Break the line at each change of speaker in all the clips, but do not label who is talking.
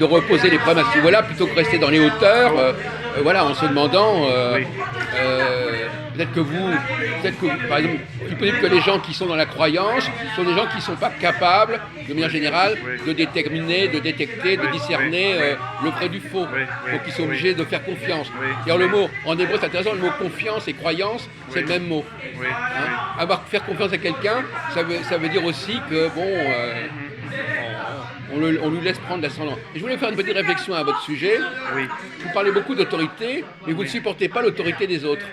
de reposer les problèmes à ce niveau-là plutôt que rester dans les hauteurs, voilà, en se demandant, peut-être que vous, par exemple, il peut être que les gens qui sont dans la croyance sont des gens qui ne sont pas capables, de manière générale, de déterminer, de détecter, de discerner le vrai du faux. Donc ils sont obligés de faire confiance. D'ailleurs, le mot, en hébreu, c'est intéressant, le mot confiance et croyance, c'est le même mot. Hein? Faire confiance à quelqu'un, ça veut dire aussi que, on lui laisse prendre l'ascendant. Et je voulais faire une petite réflexion à votre sujet. Vous parlez beaucoup d'autorité, mais vous ne supportez pas l'autorité des autres.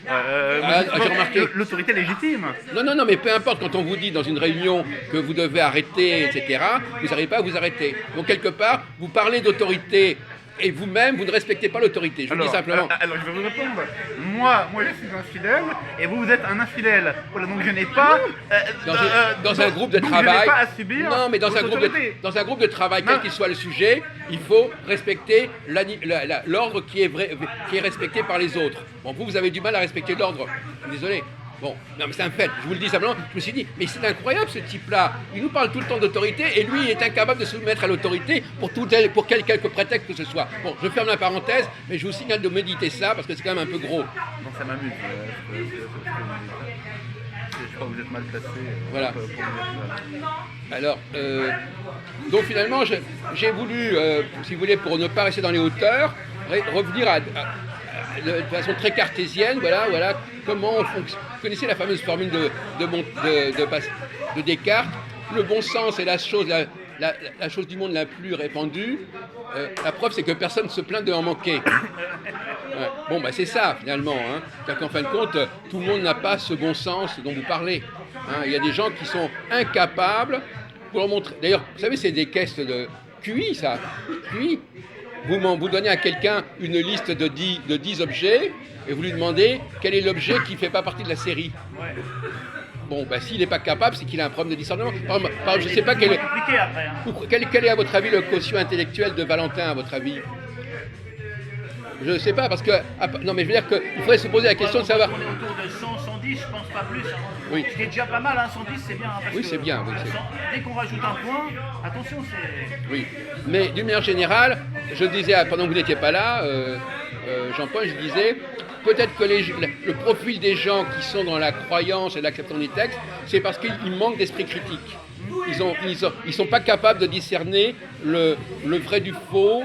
J'ai remarqué l'autorité légitime.
Non, mais peu importe, quand on vous dit dans une réunion que vous devez arrêter, etc., vous n'arrivez pas à vous arrêter. Donc quelque part, vous parlez d'autorité et vous-même, vous ne respectez pas l'autorité. Je vous dis simplement.
Alors je vais vous répondre. Moi, je suis un fidèle et vous êtes un infidèle. Voilà, donc je n'ai pas.
Dans un groupe de travail.
Je n'ai pas à subir.
Non, mais dans un groupe de travail, quel qu'il soit le sujet, il faut respecter l'ordre qui est respecté par les autres. Bon, vous avez du mal à respecter l'ordre. Désolé. Bon, non mais c'est un fait, je vous le dis simplement, je me suis dit, mais c'est incroyable ce type-là, il nous parle tout le temps d'autorité et lui il est incapable de se soumettre à l'autorité pour quelque prétexte que ce soit. Bon, je ferme la parenthèse, mais je vous signale de méditer ça parce que c'est quand même un peu gros.
Non, ça m'amuse. Je crois que vous êtes mal placé.
Voilà. Alors, donc finalement, j'ai voulu, si vous voulez, pour ne pas rester dans les hauteurs, revenir de façon très cartésienne, voilà comment on fonctionne. Vous connaissez la fameuse formule de Descartes, le bon sens est la chose du monde la plus répandue. La preuve, c'est que personne ne se plaint de en manquer. Ouais. Bon, c'est ça, finalement. Hein. C'est-à-dire qu'en fin de compte, tout le monde n'a pas ce bon sens dont vous parlez. Hein. Il y a des gens qui sont incapables pour leur montrer. D'ailleurs, vous savez, c'est des caisses de QI, ça. QI. Vous donnez à quelqu'un une liste de 10 objets et vous lui demandez quel est l'objet qui ne fait pas partie de la série. Bon, s'il n'est pas capable, c'est qu'il a un problème de discernement. Par exemple, je ne sais pas quel est, à votre avis, le quotient intellectuel de Valentin, à votre avis. Je ne sais pas, parce que... Non, mais je veux dire qu'il faudrait se poser la question de savoir...
On est autour de 100, 110, je pense pas plus.
Oui.
Ce qui est déjà pas mal, 110 c'est bien.
Oui, c'est bien.
Dès qu'on rajoute un point, attention, c'est...
Oui, mais d'une manière générale, je disais, pendant que vous n'étiez pas là, Jean-Paul, je disais, peut-être que le profil des gens qui sont dans la croyance et l'acceptation des textes, c'est parce qu'ils manquent d'esprit critique. Ils sont pas capables de discerner le vrai du faux,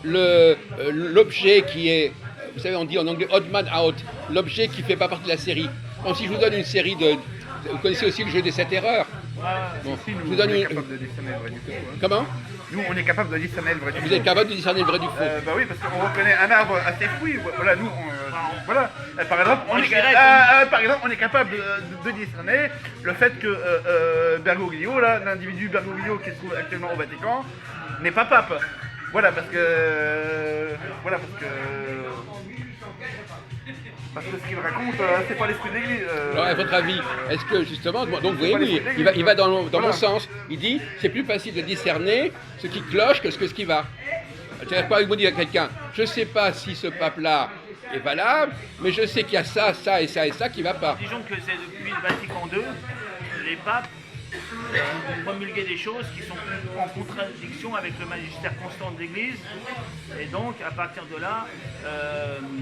l'objet qui est, vous savez, on dit en anglais odd man out, l'objet qui ne fait pas partie de la série. Bon, si je vous donne une série vous connaissez aussi le jeu des 7 erreurs.
Bon, si, nous, on est capable de discerner le vrai du faux. Hein.
Comment ?
Nous, on est capable de discerner le vrai du faux.
Vous êtes capable de discerner le vrai du faux.
Oui, parce qu'on reconnaît un arbre à ses fruits. Voilà, nous, voilà. Par exemple, on est capable de discerner le fait que Bergoglio, là, l'individu Bergoglio qui se trouve actuellement au Vatican, n'est pas pape. Voilà, parce que ce qu'il raconte, c'est pas l'esprit de l'Église.
Alors, à votre avis, est-ce que justement, donc vous voyez, oui, il va dans mon sens. Il dit, c'est plus facile de discerner ce qui cloche que ce qui va. C'est-à-dire quoi, il vous dit à quelqu'un, je ne sais pas si ce pape-là est valable, mais je sais qu'il y a ça, ça et ça et ça qui ne va pas.
Disons que c'est depuis le Vatican II, les papes ont promulgué des choses qui sont en contradiction avec le magistère constant de l'Église, et donc à partir de là,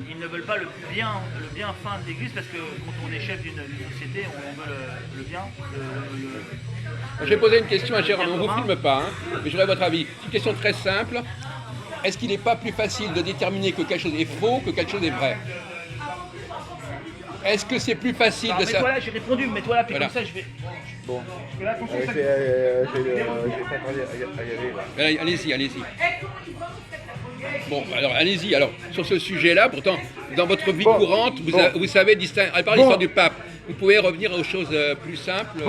ils ne veulent pas le bien fin de l'Église, parce que quand on est chef d'une société, on veut le bien.
J'ai posé une question à Jérôme, on ne vous filme pas, hein, mais j'aurais votre avis. Une question très simple. Est-ce qu'il n'est pas plus facile de déterminer que quelque chose est faux que quelque chose est vrai ? Est-ce que c'est plus facile de savoir ?
Mets-toi là, j'ai répondu, mets-toi là, puis
voilà.
comme ça je vais...
Bon.
Parce que là, attention, ça...
Allez-y. Bon, alors allez-y. Alors, sur ce sujet-là, pourtant, dans votre vie courante, vous savez distinguer... À part l'histoire du pape, vous pouvez revenir aux choses plus simples.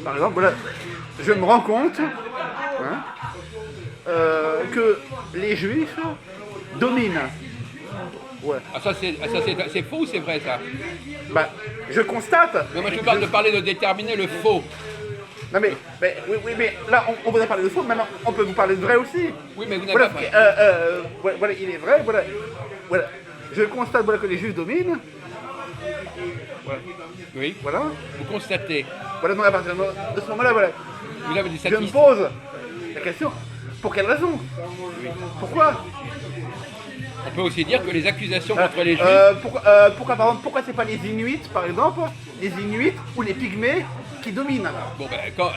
Par exemple, voilà, je me rends compte que les Juifs dominent. Ouais.
Ça c'est faux ou c'est vrai ça ?
Je constate.
Mais moi je parle de parler de déterminer le faux.
Non mais là on vous a parlé de faux, maintenant on peut vous parler de vrai aussi.
Oui, mais vous n'avez pas.
Voilà, il est vrai, voilà. Je constate que les Juifs dominent Voilà.
Oui.
Voilà.
Vous constatez.
Voilà, donc à partir de ce moment-là, voilà.
Vous avez des
Je me
statistiques.
pose la question, pour quelle raison? Pourquoi?
On peut aussi dire que les accusations contre les Juifs.
Pourquoi, par exemple, pourquoi c'est pas les Inuits, par exemple, les Inuits ou les Pygmées qui dominent?
Bon,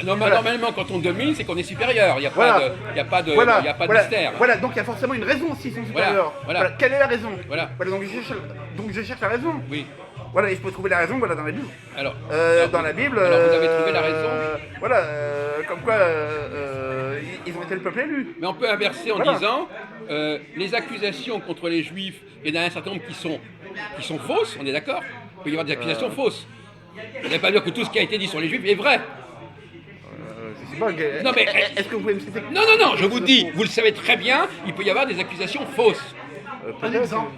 normalement, quand on domine, c'est qu'on est supérieur. Il n'y a,
Voilà.
y a pas de,
Voilà,
y a pas de
voilà,
mystère.
voilà, donc il y a forcément une raison s'ils sont supérieurs.
Voilà.
Quelle est la raison?
Voilà.
Donc je cherche la raison.
Oui.
Voilà, et je peux trouver la raison voilà, dans la Bible.
Alors,
Dans la Bible.
alors vous avez trouvé la raison.
Voilà, comme quoi ils ont été le peuple élu.
Mais on peut inverser en
Voilà.
disant les accusations contre les Juifs, il y en a un certain nombre qui sont fausses, on est d'accord? Il peut y avoir des accusations fausses. Ça ne veut pas dire que tout ce qui a été dit sur les Juifs est vrai.
Je sais pas,
Non, mais-
est-ce que vous pouvez me citer?
Non, je vous dis, vous le savez très bien, il peut y avoir des accusations fausses.
Un exemple.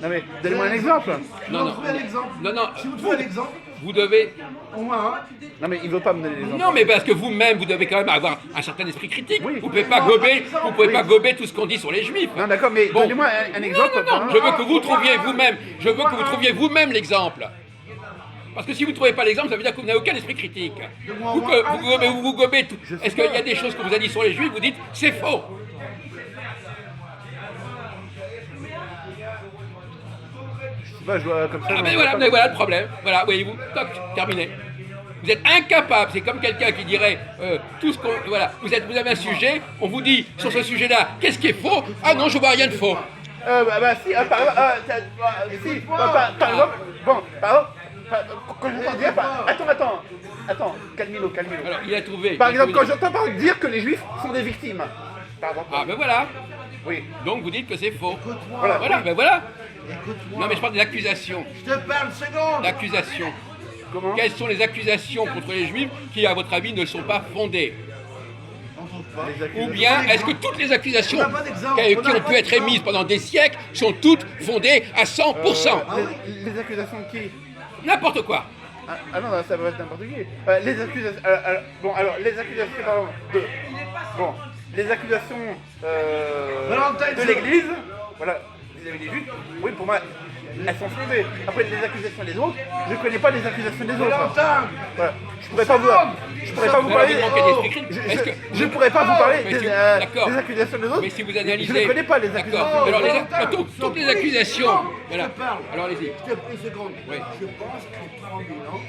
Non mais, donnez-moi un exemple.
Non.
Trouvez un exemple.
Non,
Si vous trouvez un exemple,
vous devez...
au moins un.
Non mais il veut pas me donner l'exemple.
Non, mais parce que vous-même, vous devez quand même avoir un certain esprit critique.
Oui.
Vous pouvez pas gober, vous pouvez pas gober tout ce qu'on dit sur les Juifs.
Non d'accord, mais
Bon.
donnez-moi un exemple.
Non, je veux que vous trouviez vous-même, l'exemple. Parce que si vous ne trouvez pas l'exemple, ça veut dire que vous n'avez aucun esprit critique. Vous gobez tout.
Je sais
Est-ce qu'il y
pas.
a des choses que vous avez dit sur les Juifs, vous dites c'est faux?
Je sais pas, je vois comme ça.
Ah ben voilà, mais voilà le problème. Voilà, voyez-vous, toc, terminé. Vous êtes incapable, c'est comme quelqu'un qui dirait tout ce qu'on. Voilà, vous avez un sujet, on vous dit sur ce sujet-là, qu'est-ce qui est faux? Ah non, je vois rien de faux.
Si, par exemple, bon, par exemple, quand j'entends dire, attends, calmez-le.
Alors, il a trouvé.
Par
il a
exemple,
trouvé-
quand j'entends dire que les juifs sont des victimes, par exemple,
Ah ben voilà,
oui,
donc vous dites que c'est faux.
Écoute-moi.
Voilà.
Voilà, ben voilà.
Écoute-moi.
Non mais je parle des accusations.
Je te parle seconde.
L'accusations.
comment?
Quelles sont les accusations contre les Juifs qui, à votre avis, ne sont pas fondées?
On trouve pas.
Les accusations.
Ou bien, est-ce que toutes les accusations
On n'a pas d'exemple,
qui
on n'a
ont
pas
pu être
d'exemple.
émises pendant des siècles sont toutes fondées à 100%?
Les accusations de qui?
N'importe quoi.
Ah non, ça va être n'importe qui. Les accusations. Les accusations, pardon, bon, les accusations
Valentin,
de l'Église, voilà, vis-à-vis des Juifs, oui, pour moi, elles sont fondées. Après, les accusations des autres, je connais pas les accusations des autres.
Valentin.
Voilà. Je pourrais pas vous
Alors,
parler.
vous manquez d'esprit critique. Est-ce que-
Je pourrais pas vous parler
Mais si-
des
d'accord.
accusations des autres.
Mais si vous analysez...
Je ne connais pas les
D'accord.
accusations.
Alors,
Valentin,
toutes les accusations...
Je
Voilà.
te parle.
Alors, allez-y.
Je te prie une seconde.
Oui.
Je pense qu'en 3000 ans,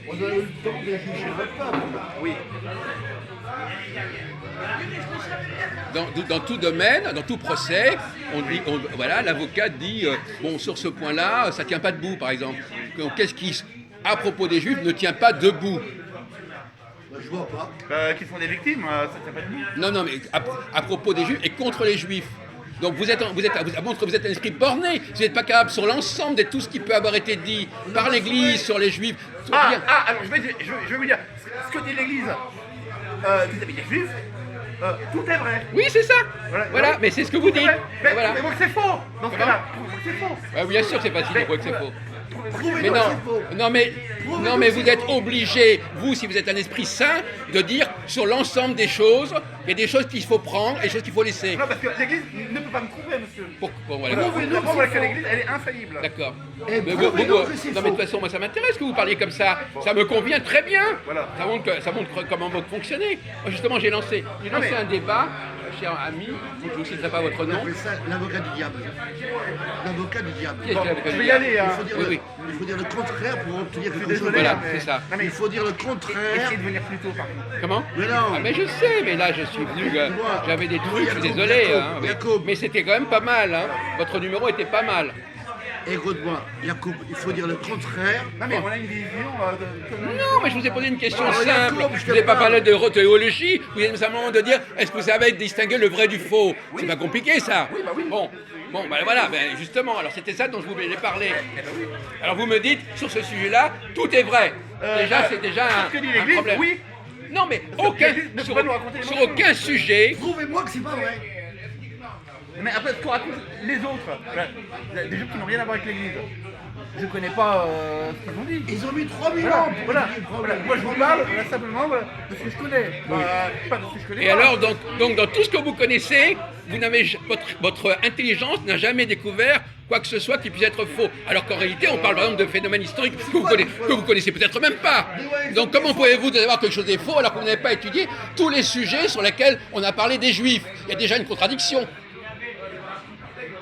on a eu le temps de juger le peuple.
Oui.
Dans tout domaine, dans tout procès, voilà, l'avocat dit bon, sur ce point-là, ça tient pas debout, par exemple. Qu'est-ce qui, à propos des Juifs, ne tient pas debout?
Je vois pas.
Qui sont des victimes, ça tient pas de nous.
Non, mais à propos des Juifs et contre les Juifs. Donc vous montre que vous êtes un esprit borné. Vous n'êtes pas capable sur l'ensemble de tout ce qui peut avoir été dit par l'Église sur les Juifs.
Alors je vais vous dire, ce que dit l'Église vis-à-vis des Juifs, tout est vrai.
Oui, c'est ça.
Voilà,
Voilà, mais c'est ce que vous
Tout est
dites.
vrai. Mais
Voilà.
prouvez-moi que c'est faux. Dans ce
Comment
cas-là, prouvez-moi que c'est faux.
Ah, bien sûr, c'est facile de croire que c'est faux.
Prouvez-moi
Mais
que
non,
c'est faux.
non, mais vous êtes obligé, vous, si vous êtes un esprit saint, de dire sur l'ensemble des choses, il y a des choses qu'il faut prendre et des choses qu'il faut laisser.
Non, parce que l'Église ne peut pas me prouver, monsieur.
Bon, voilà.
Prouvez-nous
D'abord,
que
voilà
c'est
que
faux.
l'Église, elle est infaillible.
D'accord.
Et
Mais
prouvez-nous que c'est
non, mais de
faux.
toute façon, moi, ça m'intéresse que vous parliez comme ça. Ça me convient très bien.
Voilà.
Ça montre comment vous fonctionnez. Moi, justement, j'ai lancé
mais-
un débat, cher ami, je ne citerai pas votre
On
nom.
appelle ça l'avocat du diable. L'avocat du diable.
Qui est l'avocat
Je
du
vais y
diable?
aller, hein.
Oui.
Il faut dire le contraire pour obtenir quelque chose.
Désolé,
Voilà,
mais-
c'est ça.
Non, mais
Il faut dire le contraire.
essayez de venir plus tôt, par contre.
Comment?
Mais non.
Ah, mais je sais, mais là je suis venu,
Moi,
j'avais des trucs, je suis
Jacob,
désolé.
Jacob,
Hein, oui.
Jacob.
Mais c'était quand même pas mal. Hein. Votre numéro était pas mal.
Écoute-moi, Yacoub, il faut dire le contraire.
Non, mais on a une vision
Non, mais je vous ai posé une question
Oh,
simple.
Jacob, je
Je
te
vous ai pas
parle.
parlé de théologie. Vous avez simplement de dire est-ce que vous savez distinguer le vrai du faux? C'est pas compliqué ça.
oui.
Bon, voilà, ben, justement, alors c'était ça dont je voulais parler. Alors vous me dites sur ce sujet-là, tout est vrai. Déjà, c'est déjà
ce que dit
un
l'Église,
problème.
oui.
Non, mais aucun,
l'Église ne peut
sur,
pas nous raconter les
sur
mensonges.
aucun sujet.
Prouvez-moi que c'est pas vrai.
Mais après, ce qu'on raconte les autres, des gens qui n'ont rien à voir avec l'Église, je connais pas ce qu'ils ont dit.
Ils ont mis 3000
Voilà,
ans pour
voilà,
dire le
voilà.
problème.
Moi je vous parle simplement de ce que je connais, pas de ce que je connais
Et
pas.
alors, donc dans tout ce que vous connaissez, vous n'avez votre intelligence n'a jamais découvert quoi que ce soit qui puisse être faux. Alors qu'en réalité, on parle par exemple de phénomènes historiques que vous connaissez peut-être même pas. Donc comment pouvez-vous savoir que quelque chose est faux alors que vous n'avez pas étudié tous les sujets sur lesquels on a parlé des Juifs? Il y a déjà une contradiction.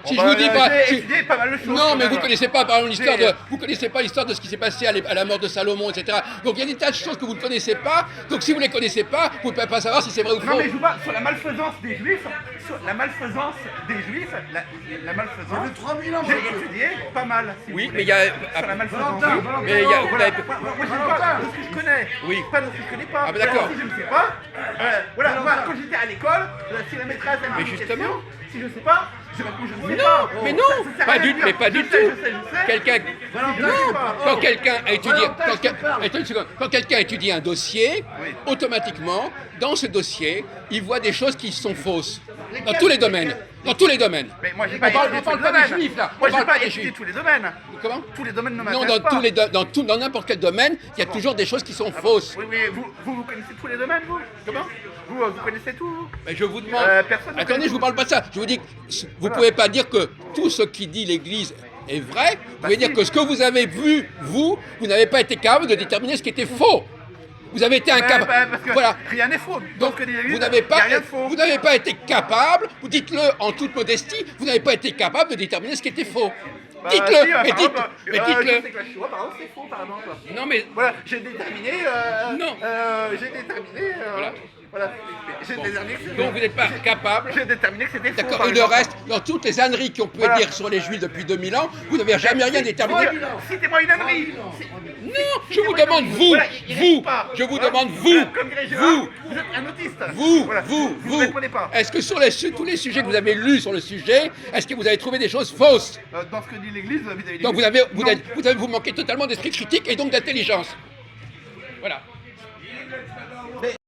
Si je vous dis pas,
j'ai étudié pas mal de choses.
non, mais
quand
vous
même.
connaissez pas, par exemple, l'histoire
J'ai-
vous connaissez pas l'histoire de ce qui s'est passé à la mort de Salomon, etc. Donc il y a des tas de choses que vous ne connaissez pas. Donc si vous les connaissez pas, vous ne pouvez pas savoir si c'est vrai ou
Non
faux.
mais je vous parle sur la malfaisance des juifs, sur la malfaisance des juifs, la malfaisance.
J'ai 3000 ans,
J'ai
monsieur.
étudié pas mal. Si
Oui,
vous
mais
voulez.
il y a.
Sur la malfaisance.
Valentin,
Oui.
Mais il y a.
Moi je vous parle de ce que je connais.
Oui.
Pas de ce que je connais pas.
Ah, bah, d'accord.
Si je ne sais pas, voilà, moi quand j'étais à l'école, si la maîtresse elle me
Mais
pose une
justement.
question, si je ne sais pas, je réponds je ne sais
Non,
pas.
mais non,
Ça sert à
pas
rien
du,
de dire,
mais pas
je
du
sais,
tout.
je sais.
Quelqu'un,
Valentin,
non,
je sais pas.
quand quelqu'un a étudié,
Valentin,
quand,
je te parle.
attends une seconde. Quand quelqu'un étudie un dossier,
Oui.
automatiquement, dans ce dossier, il voit des choses qui sont fausses. Dans tous les domaines. Dans tous les domaines.
Mais moi j'ai
On
pas
parle-
étudié
on parle
tous les
pas des
domaines.
juifs, là. On
Moi j'ai
parle
pas
pas des
étudié
juifs.
tous les domaines.
Comment?
Tous les domaines ne
Non,
m'intéressent
dans
pas.
tous les dans n'importe quel domaine, il y a toujours des choses qui sont fausses.
Oui, oui, vous connaissez tous les domaines, vous?
Comment?
Vous connaissez tout, vous?
Mais je vous demande.
Personne ne
Attendez,
connaît
je vous
tout.
parle pas de ça. Je vous dis que vous
Voilà.
pouvez pas dire que tout ce qui dit l'Église est vrai. Vous pouvez
si.
dire que ce que vous avez vu, vous n'avez pas été capable de déterminer ce qui était faux. Vous avez été incapable.
Parce que
Voilà.
rien n'est faux.
Donc,
que
vous n'avez pas,
rien de faux.
vous n'avez pas été capable, vous dites-le en toute modestie, vous n'avez pas été capable de déterminer ce qui était faux.
Bah,
Dites-le,
si,
mais
par
dites,
exemple,
mais
je
dites-le.
sais que la Shoah, par exemple, c'est faux, par exemple.
Non mais
Voilà, j'ai déterminé.
Non.
J'ai déterminé.
Voilà.
Voilà. J'ai
Bon.
déterminé que
Donc vous n'êtes pas capable.
J'ai déterminé que c'était faux.
D'accord.
par
Et le
exemple.
reste, dans toutes les âneries qu'on peut
Voilà.
dire sur les Juifs depuis 2000 ans, vous n'avez jamais rien déterminé.
Citez-moi une ânnerie.
Non, je vous demande vous,
Voilà, il
vous,
répond pas.
je vous
Voilà.
demande vous,
Voilà, comme dirait Gérard,
vous,
vous êtes un autiste.
vous,
Voilà.
vous,
Vous ne répondez pas.
Est-ce que sur tous les sujets que vous avez lus sur le sujet, est-ce que vous avez trouvé des choses fausses?
Dans ce que dit l'Église vis-à-vis de
Donc
l'Église.
vous manquez totalement d'esprit critique et donc d'intelligence. Voilà.